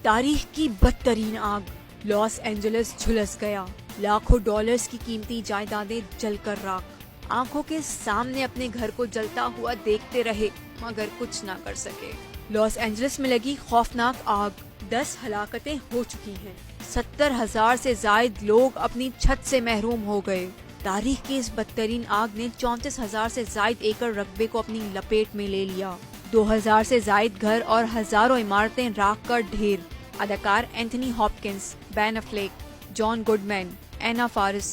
تاریخ کی بدترین آگ، لاس اینجلس جھلس گیا، لاکھوں ڈالرز کی قیمتی جائیدادیں جل کر راکھ۔ آنکھوں کے سامنے اپنے گھر کو جلتا ہوا دیکھتے رہے مگر کچھ نہ کر سکے۔ لاس اینجلس میں لگی خوفناک آگ، 10 ہلاکتیں ہو چکی ہیں، 70,000 سے زائد لوگ اپنی چھت سے محروم ہو گئے۔ تاریخ کی اس بدترین آگ نے 34,000 سے زائد ایکڑ رقبے کو اپنی لپیٹ میں لے لیا، 2,000 سے زائد گھر اور ہزاروں عمارتیں راکھ کر ڈھیر۔ اداکار اینتھنی ہاپکنس، بین افلیک، جان گڈمین، اینا فارس،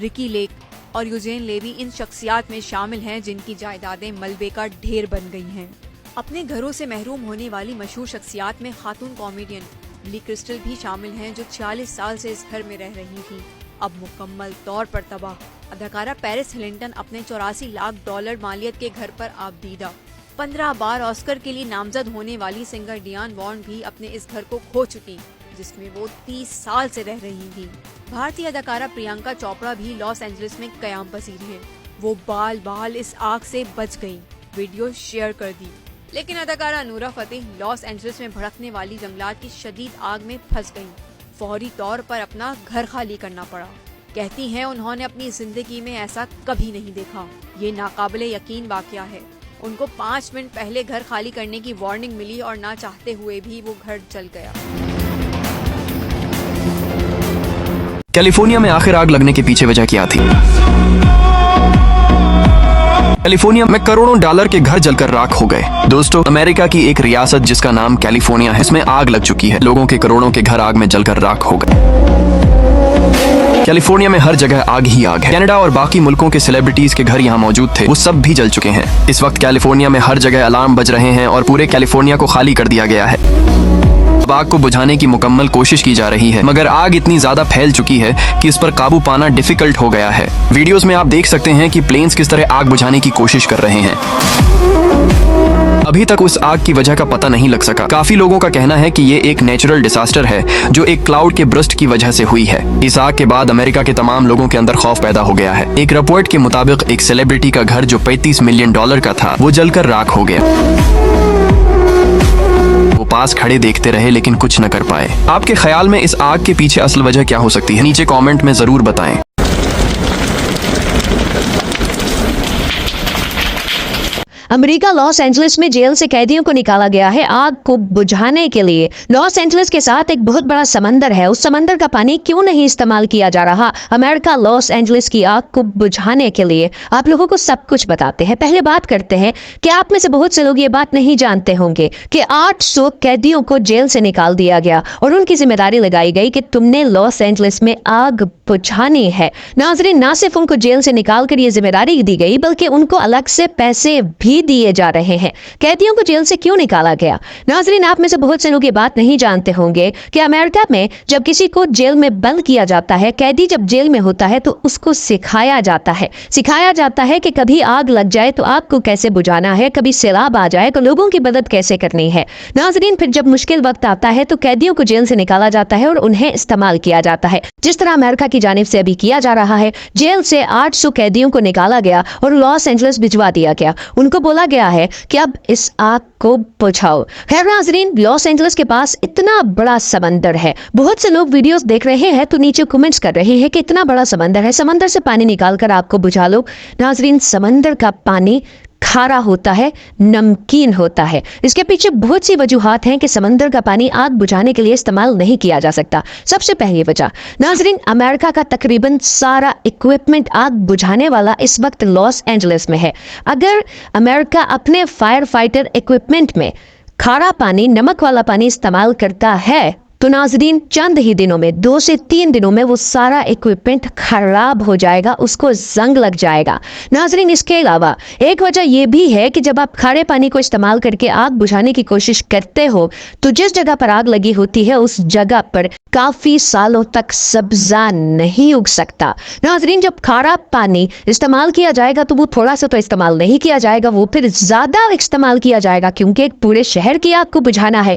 رکی لیک اور یوجین لیوی ان شخصیات میں شامل ہیں جن کی جائیدادیں ملبے کا ڈھیر بن گئی ہیں۔ اپنے گھروں سے محروم ہونے والی مشہور شخصیات میں خاتون کامیڈین بلی کرسٹل بھی شامل ہیں جو 46 سال سے اس گھر میں رہ رہی تھی، اب مکمل طور پر تباہ۔ اداکارہ پیرس ہلنٹن اپنے 84 لاکھ ڈالر مالیت کے گھر پر آبدیدہ۔ 15 بار آسکر کے لیے نامزد ہونے والی سنگر ڈیان وارن بھی اپنے اس گھر کو کھو چکی جس میں وہ 30 سال سے رہ رہی تھی۔ بھارتی اداکارہ پرینکا چوپڑا بھی لاس اینجلس میں قیام پذیر ہیں، وہ بال بال اس آگ سے بچ گئی، ویڈیو شیئر کر دی۔ لیکن اداکارہ نورا فتح لاس اینجلس میں بھڑکنے والی جنگلات کی شدید آگ میں پھنس گئیں، فوری طور پر اپنا گھر خالی کرنا پڑا۔ کہتی ہیں انہوں نے اپنی زندگی میں ایسا کبھی نہیں دیکھا، یہ ناقابل یقین واقعہ ہے۔ ان کو 5 منٹ پہلے گھر خالی کرنے کی وارننگ ملی اور نہ چاہتے ہوئے بھی وہ گھر جل گیا۔ کیلیفورنیا میں آخر آگ لگنے کے پیچھے وجہ کیا تھی؟ کیلیفورنیا میں کروڑوں ڈالر کے گھر جل کر راکھ ہو گئے۔ دوستو، امریکہ کی ایک ریاست جس کا نام کیلیفورنیا ہے، اس میں آگ لگ چکی ہے، لوگوں کے کروڑوں کے گھر آگ میں جل کر راکھ ہو گئے۔ کیلیفورنیا میں ہر جگہ آگ ہی آگ ہے۔ کینیڈا اور باقی ملکوں کے سیلیبریٹیز کے گھر یہاں موجود تھے، وہ سب بھی جل چکے ہیں۔ اس وقت کیلیفورنیا میں ہر جگہ الارم بج رہے ہیں اور پورے کیلیفورنیا کو خالی کر دیا گیا ہے۔ اب آگ کو بجھانے کی مکمل کوشش کی جا رہی ہے، مگر آگ اتنی زیادہ پھیل چکی ہے کہ اس پر قابو پانا ڈیفیکلٹ ہو گیا ہے۔ ویڈیوز میں آپ دیکھ سکتے ہیں کہ پلینز کس طرح آگ بجھانے کی کوشش کر رہے ہیں۔ ابھی تک اس آگ کی وجہ کا پتہ نہیں لگ سکا۔ کافی لوگوں کا کہنا ہے کہ یہ ایک نیچرل ڈیزاسٹر ہے جو ایک کلاؤڈ کے برسٹ کی وجہ سے ہوئی ہے۔ اس آگ کے بعد امریکہ کے تمام لوگوں کے اندر خوف پیدا ہو گیا ہے۔ ایک رپورٹ کے مطابق ایک سیلیبریٹی کا گھر جو 35 ملین ڈالر کا تھا وہ جل کر راکھ ہو گیا۔ وہ پاس کھڑے دیکھتے رہے لیکن کچھ نہ کر پائے۔ آپ کے خیال میں اس آگ کے پیچھے اصل وجہ کیا ہو سکتی ہے؟ نیچے کامنٹ میں ضرور بتائیں۔ امریکہ لاس اینجلس میں جیل سے قیدیوں کو نکالا گیا ہے آگ کو بجھانے کے لیے۔ لاس اینجلس کے ساتھ ایک بہت بڑا سمندر ہے، اس سمندر کا پانی کیوں نہیں استعمال کیا جا رہا؟ امریکہ لاس اینجلس کی آگ کو بجھانے کے لیے آپ لوگوں کو سب کچھ بتاتے ہیں۔ پہلے بات کرتے ہیں کہ آپ میں سے بہت سے لوگ یہ بات نہیں جانتے ہوں گے کہ 800 قیدیوں کو جیل سے نکال دیا گیا اور ان کی ذمہ داری لگائی گئی کہ تم نے لاس اینجلس میں آگ بجھانی ہے۔ ناظرین، نہ صرف ان کو جیل سے نکال کر یہ ذمہ داری دی گئی بلکہ ان کو الگ سے پیسے بھی دیے جا رہے ہیں۔ قیدیوں کو جیل سے کیوں نکالا گیا؟ ناظرین، آپ میں سے بہت سے لوگ یہ بات نہیں جانتے ہوں گے کہ امریکہ میں جب کسی کو جیل میں بند کیا جاتا ہے، قیدی جب جیل میں ہوتا ہے تو اس کو سکھایا جاتا ہے کہ کبھی آگ لگ جائے تو آگ کو کیسے بجھانا ہے، کبھی سیلاب آ جائے تو لوگوں کی مدد کیسے کرنی ہے۔ ناظرین، پھر جب مشکل وقت آتا ہے تو قیدیوں کو جیل سے نکالا جاتا ہے اور انہیں استعمال کیا جاتا ہے، جس طرح امریکہ کی جانب سے ابھی کیا جا رہا ہے۔ جیل سے 800 قیدیوں کو نکالا گیا اور لاس اینجلس بھجوا دیا گیا۔ ان کو بولا گیا ہے کہ اب اس آگ کو بجھاؤ۔ خیر ناظرین، لاس اینجلس کے پاس اتنا بڑا سمندر ہے، بہت سے لوگ ویڈیوز دیکھ رہے ہیں تو نیچے کمنٹس کر رہے ہیں کہ اتنا بڑا سمندر ہے، سمندر سے پانی نکال کر آگ کو بجھا لو۔ ناظرین، سمندر کا پانی کھارا ہوتا ہے، نمکین ہوتا ہے۔ اس کے پیچھے بہت سی وجوہات ہیں کہ سمندر کا پانی آگ بجھانے کے لیے استعمال نہیں کیا جا سکتا۔ سب سے پہلی وجہ، ناظرین، امریکہ کا تقریباً سارا اکوپمنٹ آگ بجھانے والا اس وقت لاس اینجلس میں ہے۔ اگر امریکہ اپنے فائر فائٹر اکوپمنٹ میں کھارا پانی، نمک والا پانی استعمال کرتا ہے تو ناظرین چند ہی دنوں میں، 2 سے 3 دنوں میں وہ سارا اکوپمنٹ خراب ہو جائے گا، اس کو زنگ لگ جائے گا۔ ناظرین، اس کے علاوہ ایک وجہ یہ بھی ہے کہ جب آپ کھارے پانی کو استعمال کر کے آگ بجھانے کی کوشش کرتے ہو تو جس جگہ پر آگ لگی ہوتی ہے اس جگہ پر کافی سالوں تک سبزہ نہیں اگ سکتا۔ ناظرین، جب کھارا پانی استعمال کیا جائے گا تو وہ تھوڑا سا تو استعمال نہیں کیا جائے گا، وہ پھر زیادہ استعمال کیا جائے گا کیونکہ ایک پورے شہر کی آگ کو بجھانا ہے۔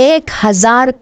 1,000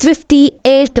$58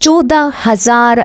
14,000